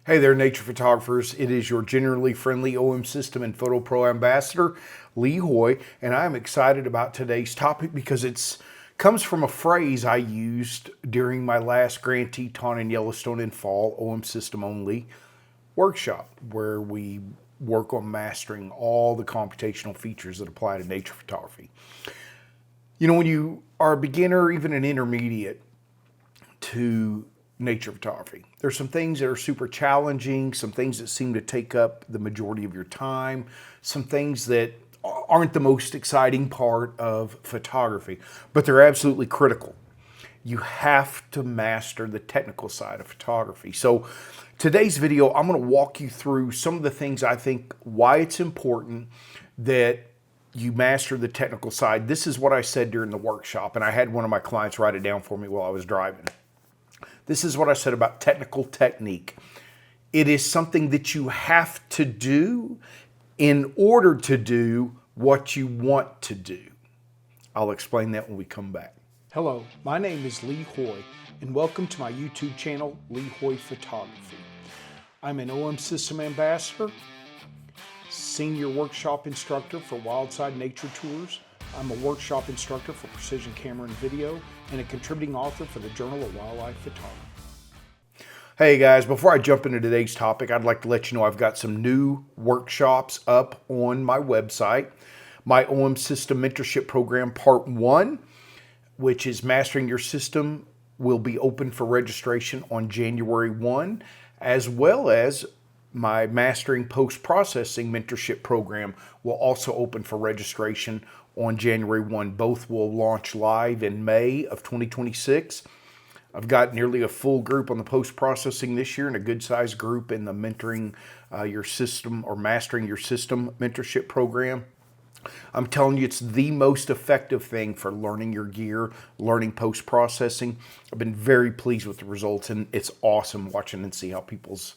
Hey there, nature photographers. It is your generally friendly OM System and Photo Pro ambassador, Lee Hoy, and I'm excited about today's topic because it comes from a phrase I used during my last Grand Teton in Yellowstone in fall OM System only workshop, where we work on mastering all the computational features that apply to nature photography. You know, when you are a beginner, even an intermediate to nature photography, there's some things that are super challenging, some things that seem to take up the majority of your time, some things that aren't the most exciting part of photography, but they're absolutely critical. You have to master the technical side of photography. So today's video, I'm going to walk you through some of the things I think why it's important that you master the technical side. This is what I said during the workshop, and I had one of my clients write it down for me while I was driving. This is what I said about technical technique. It is something that you have to do in order to do what you want to do. I'll explain that when we come back. Hello, my name is Lee Hoy, and welcome to my YouTube channel, Lee Hoy Photography. I'm an OM System ambassador, senior workshop instructor for Wildside Nature Tours. I'm a workshop instructor for Precision Camera and Video, and a contributing author for the Journal of Wildlife Photography. Hey guys, before I jump into today's topic, I'd like to let you know I've got some new workshops up on my website. My OM System Mentorship Program Part 1, which is Mastering Your System, will be open for registration on January 1, as well as my Mastering Post-Processing Mentorship Program will also open for registration on January 1. Both will launch live in May of 2026. I've got nearly a full group on the post-processing this year and a good-sized group in the Mentoring Your System or Mastering Your System mentorship program. I'm telling you, it's the most effective thing for learning your gear, learning post-processing. I've been very pleased with the results, and it's awesome watching and see how people's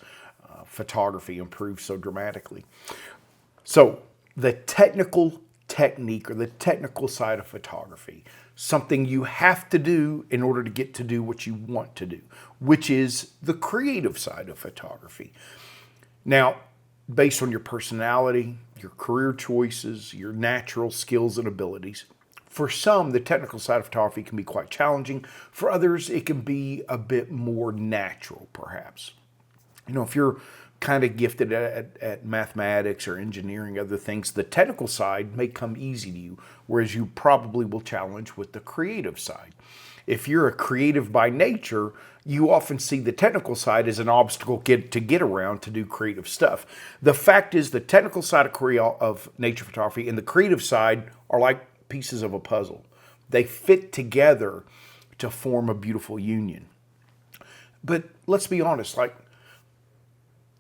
photography improves so dramatically. So the technical technique or the technical side of photography, something you have to do in order to get to do what you want to do, which is the creative side of photography. Now, based on your personality, your career choices, your natural skills and abilities, for some, the technical side of photography can be quite challenging. For others, it can be a bit more natural, perhaps. You know, if you're kind of gifted at mathematics or engineering, other things, the technical side may come easy to you, whereas you probably will challenge with the creative side. If you're a creative by nature, you often see the technical side as an obstacle to get around to do creative stuff. The fact is, the technical side of nature photography and the creative side are like pieces of a puzzle. They fit together to form a beautiful union. But let's be honest,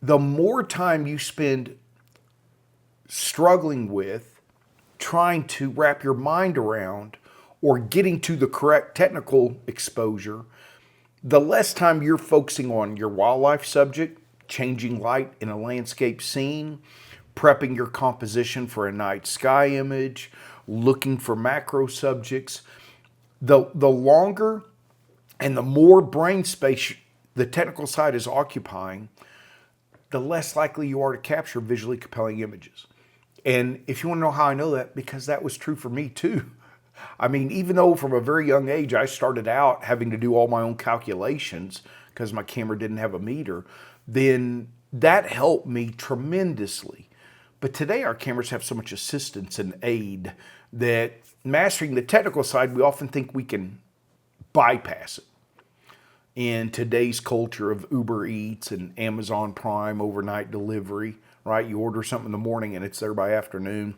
the more time you spend struggling with, trying to wrap your mind around, or getting to the correct technical exposure, the less time you're focusing on your wildlife subject, changing light in a landscape scene, prepping your composition for a night sky image, looking for macro subjects. The longer and the more brain space the technical side is occupying, the less likely you are to capture visually compelling images. And if you want to know how I know that, because that was true for me too. I mean, even though from a very young age I started out having to do all my own calculations because my camera didn't have a meter, then that helped me tremendously. But today our cameras have so much assistance and aid that mastering the technical side, we often think we can bypass it. In today's culture of Uber Eats and Amazon Prime overnight delivery, right? You order something in the morning and it's there by afternoon.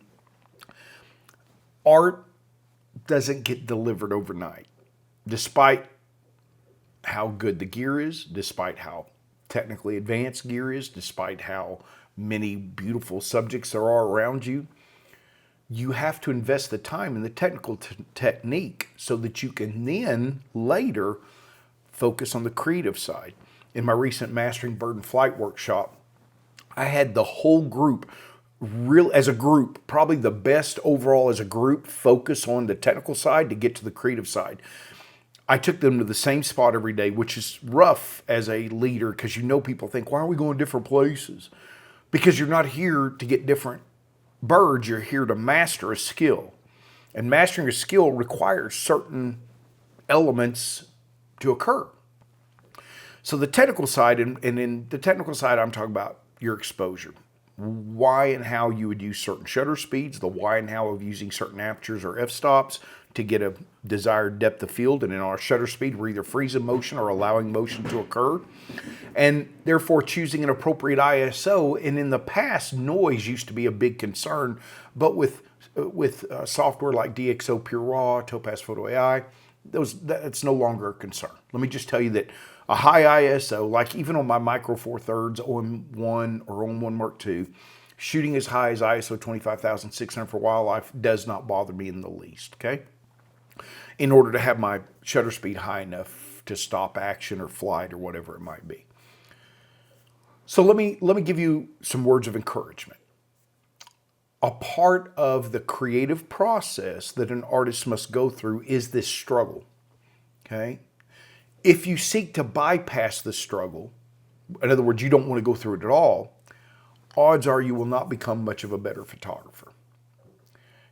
Art doesn't get delivered overnight, despite how good the gear is, despite how technically advanced gear is, despite how many beautiful subjects there are around you. You have to invest the time in the technical technique so that you can then later focus on the creative side. In my recent Mastering Bird and Flight workshop, I had the whole group, as a group, probably the best overall as a group, focus on the technical side to get to the creative side. I took them to the same spot every day, which is rough as a leader because people think, why are we going different places? Because you're not here to get different birds, you're here to master a skill. And mastering a skill requires certain elements to occur. So the technical side, and in the technical side, I'm talking about your exposure. Why and how you would use certain shutter speeds, the why and how of using certain apertures or f-stops to get a desired depth of field. And in our shutter speed, we're either freezing motion or allowing motion to occur. And therefore choosing an appropriate ISO. And in the past, noise used to be a big concern, but with software like DxO Pure Raw, Topaz Photo AI, that's no longer a concern. Let me just tell you that a high ISO, like even on my Micro Four Thirds OM1 or OM1 Mark II, shooting as high as ISO 25,600 for wildlife does not bother me in the least, okay? In order to have my shutter speed high enough to stop action or flight or whatever it might be. So let me give you some words of encouragement. A part of the creative process that an artist must go through is this struggle, okay? If you seek to bypass the struggle, in other words, you don't want to go through it at all, odds are you will not become much of a better photographer.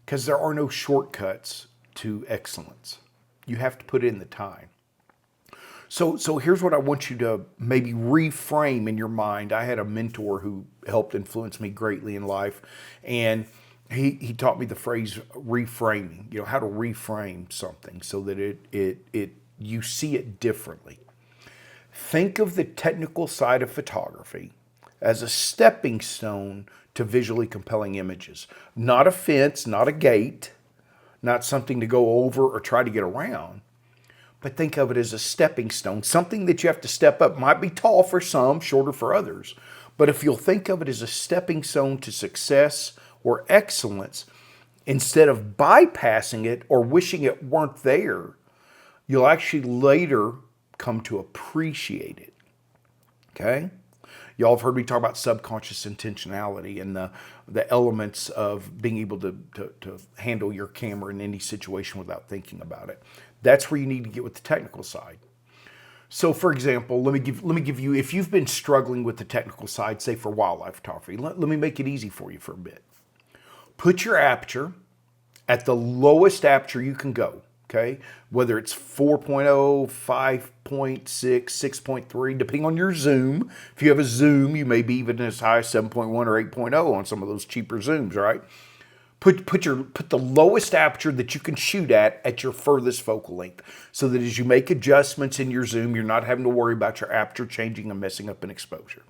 Because there are no shortcuts to excellence. You have to put in the time. So here's what I want you to maybe reframe in your mind. I had a mentor who helped influence me greatly in life, and he taught me the phrase reframing, how to reframe something so that you see it differently. Think of the technical side of photography as a stepping stone to visually compelling images. Not a fence, not a gate, not something to go over or try to get around, but think of it as a stepping stone, something that you have to step up. Might be tall for some, shorter for others, but if you'll think of it as a stepping stone to success or excellence, instead of bypassing it or wishing it weren't there, you'll actually later come to appreciate it, okay? Y'all have heard me talk about subconscious intentionality and the elements of being able to handle your camera in any situation without thinking about it. That's where you need to get with the technical side. So for example, let me give you, if you've been struggling with the technical side, say for wildlife photography, let me make it easy for you for a bit. Put your aperture at the lowest aperture you can go. Okay, whether it's 4.0, 5.6, 6.3, depending on your zoom. If you have a zoom, you may be even as high as 7.1 or 8.0 on some of those cheaper zooms, right? Put the lowest aperture that you can shoot at your furthest focal length, so that as you make adjustments in your zoom, you're not having to worry about your aperture changing and messing up an exposure.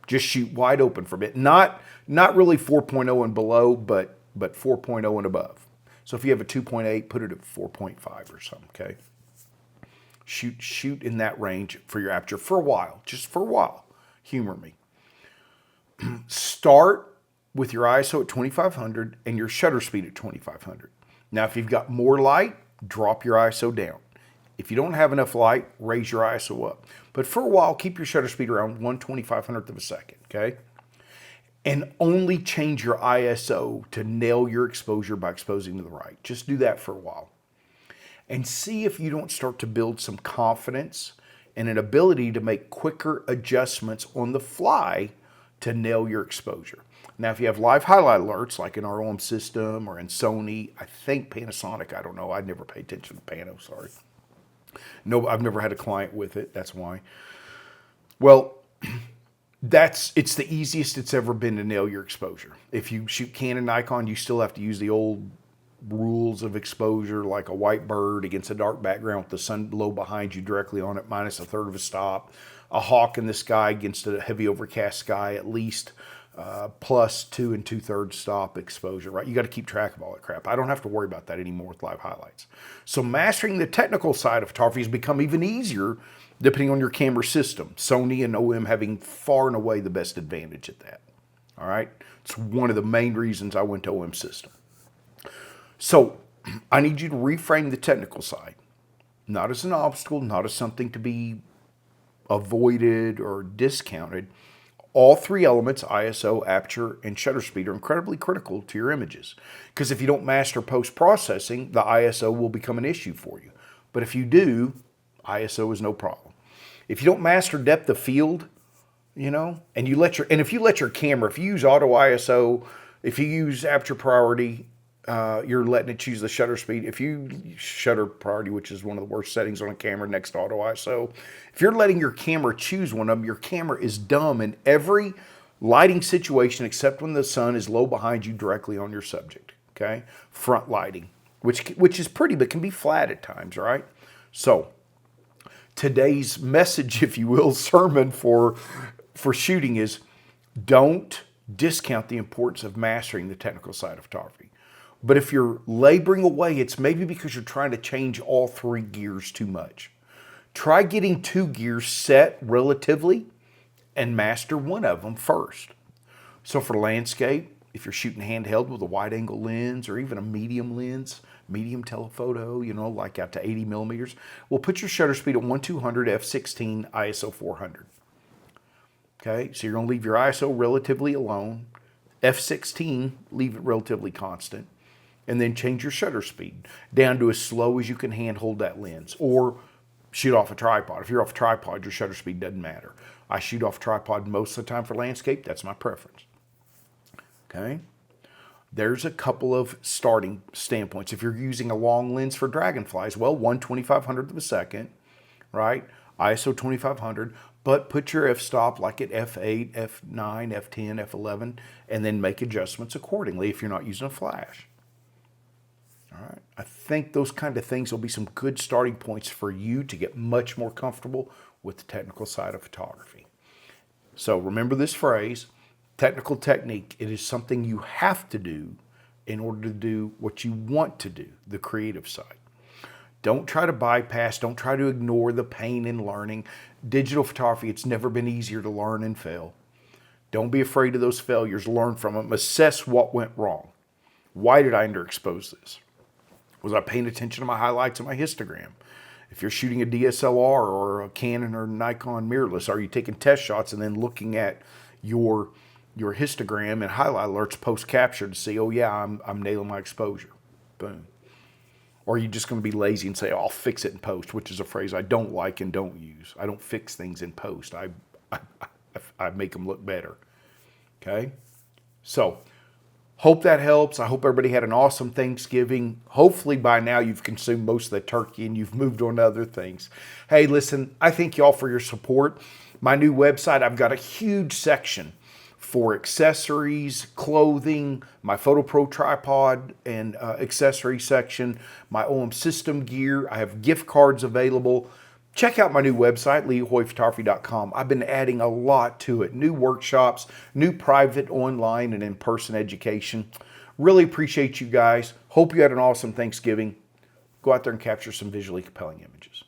Just shoot wide open for a bit. Not really 4.0 and below, but 4.0 and above. So if you have a 2.8, put it at 4.5 or something, okay? Shoot in that range for your aperture for a while, just for a while. Humor me. Start with your ISO at 2500 and your shutter speed at 2500. Now, if you've got more light, drop your ISO down. If you don't have enough light, raise your ISO up. But for a while, keep your shutter speed around 1/2500th of a second, okay? And only change your ISO to nail your exposure by exposing to the right. Just do that for a while. And see if you don't start to build some confidence and an ability to make quicker adjustments on the fly to nail your exposure. Now, if you have live highlight alerts, like in our OM system or in Sony, I think Panasonic, I don't know, I'd never pay attention to Pano, sorry. No, I've never had a client with it, that's why. Well, it's the easiest it's ever been to nail your exposure. If you shoot Canon, Nikon, you still have to use the old rules of exposure, like a white bird against a dark background with the sun low behind you directly on it, minus a third of a stop. A hawk in the sky against a heavy overcast sky, at least plus 2 2/3 stop exposure, right? You got to keep track of all that crap. I don't have to worry about that anymore with live highlights. So mastering the technical side of photography has become even easier depending on your camera system. Sony and OM having far and away the best advantage at that. All right? It's one of the main reasons I went to OM system. So I need you to reframe the technical side, not as an obstacle, not as something to be avoided or discounted. All three elements, ISO, aperture, and shutter speed, are incredibly critical to your images. Because if you don't master post-processing, the ISO will become an issue for you. But if you do, ISO is no problem. If you don't master depth of field, you know, and if you let your camera, if you use auto ISO, if you use aperture priority, you're letting it choose the shutter speed. If you shutter priority, which is one of the worst settings on a camera next to auto ISO, if you're letting your camera choose one of them, your camera is dumb in every lighting situation except when the sun is low behind you directly on your subject. Okay, front lighting, which is pretty but can be flat at times, right? So today's message, if you will, sermon for shooting is don't discount the importance of mastering the technical side of photography. But if you're laboring away, it's maybe because you're trying to change all three gears too much. Try getting two gears set relatively and master one of them first. So for landscape, if you're shooting handheld with a wide angle lens or even a medium lens, medium telephoto, you know, like out to 80 millimeters, well, put your shutter speed at 1/200 f/16 ISO 400. Okay, so you're going to leave your ISO relatively alone. f/16, leave it relatively constant. And then change your shutter speed down to as slow as you can handhold that lens, or shoot off a tripod. If you're off a tripod, your shutter speed doesn't matter. I shoot off tripod most of the time for landscape. That's my preference. Okay. There's a couple of starting standpoints. If you're using a long lens for dragonflies, well, 1/2500th of a second, right? ISO 2500, but put your f-stop like at f8, f9, f10, f11, and then make adjustments accordingly if you're not using a flash. All right. I think those kind of things will be some good starting points for you to get much more comfortable with the technical side of photography. So remember this phrase, technical technique. It is something you have to do in order to do what you want to do, the creative side. Don't try to bypass, don't try to ignore the pain in learning. Digital photography, it's never been easier to learn and fail. Don't be afraid of those failures, learn from them, assess what went wrong. Why did I underexpose this? Was I paying attention to my highlights and my histogram? If you're shooting a DSLR or a Canon or Nikon mirrorless, are you taking test shots and then looking at your histogram and highlight alerts post-capture to see, oh yeah, I'm nailing my exposure. Boom. Or are you just going to be lazy and say, oh, I'll fix it in post, which is a phrase I don't like and don't use. I don't fix things in post. I make them look better. Okay? So, hope that helps. I hope everybody had an awesome Thanksgiving. Hopefully by now you've consumed most of the turkey and you've moved on to other things. Hey, listen, I thank y'all for your support. My new website, I've got a huge section for accessories, clothing, my PhotoPro tripod and accessory section, my OM system gear. I have gift cards available. Check out my new website, leehoyphotography.com. I've been adding a lot to it. New workshops, new private online and in-person education. Really appreciate you guys. Hope you had an awesome Thanksgiving. Go out there and capture some visually compelling images.